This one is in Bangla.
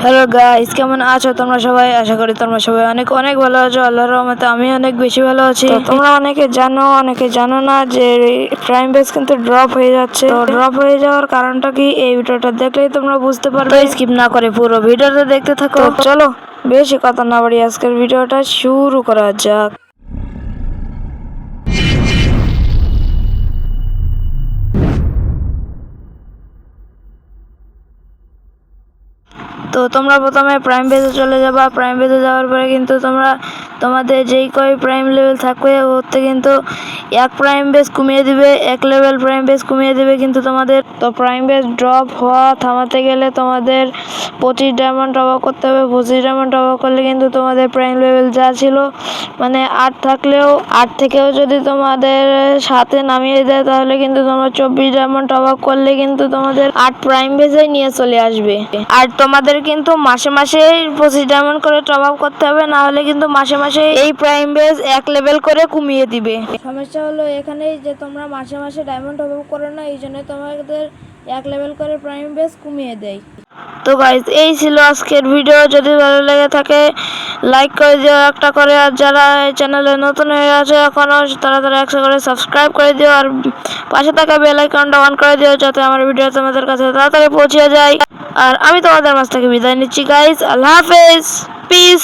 হ্যালো গাইস, কেমন আছো তোমরা সবাই? আশা করি তোমরা সবাই অনেক অনেক ভালো আছো। আল্লাহর রহমতে আমি অনেক বেশি ভালো আছি। তো তোমরা অনেকে জানো না যে প্রাইম বেস কিন্তু ড্রপ হয়ে যাচ্ছে। তো ড্রপ হয়ে যাওয়ার কারণটা কি, এই ভিডিওটা দেখলেই তোমরা বুঝতে পারবে। তো স্কিপ না করে পুরো ভিডিওটা দেখতে থাকো। তো চলো বেশি কথা না বাড়ি আজকের ভিডিওটা শুরু করা যাক। তো তোমরা প্রথমে প্রাইম বেজে চলে যাবা। প্রাইম বেজে যাওয়ার পরে কিন্তু তোমাদের যেই কয় প্রাইম লেভেল থাকবে ওর থেকে কিন্তু এক প্রাইম বেস কমিয়ে দিবে, এক লেভেল প্রাইম বেস কমিয়ে দিবে কিন্তু তোমাদের। তো প্রাইম বেস ড্রপ হওয়া থামাতে গেলে তোমাদের 25 ডায়মন্ড টপ আপ করতে হবে। 25 ডায়মন্ড টপ আপ করলে কিন্তু তোমাদের প্রাইম লেভেল যা ছিল, মানে 8 থাকলেও 8 থেকেও যদি তোমাদের 7-এ নামিয়ে দেয় তাহলে কিন্তু তোমার 24 ডায়মন্ড টপ আপ করলে কিন্তু তোমাদের 8 প্রাইম বেসে নিয়ে চলে আসবে। আর তোমাদের কিন্তু মাসে মাসে 25 ডায়মন্ড করে টপ আপ করতে হবে, না হলে কিন্তু মাসে মাসে এই প্রাইম বেস এক লেভেল করে কমিয়ে দিবে। সমস্যা হলো এখানেই যে তোমরা মাসে মাসে ডায়মন্ড টপ আপ করো না, এই জন্য তোমাদের এক লেভেল করে প্রাইম বেস কমিয়ে দেয়। তো গাইস, এই ছিল আজকের ভিডিও। যদি ভালো লেগে থাকে লাইক করে দিও একটা করে, আর যারা এই চ্যানেলে নতুন হয়ে আছে এখনও তারা 100 করে সাবস্ক্রাইব করে দিও, আর পাশে থাকা বেল আইকনটা অন করে দিও যাতে আমার ভিডিও তোমাদের কাছে তাড়াতাড়ি পৌঁছে যায়। আর আমি তোমাদের মাঝ থেকে বিদায় নিচ্ছি গাইস। আল্লাহ হাফেজ, পিস।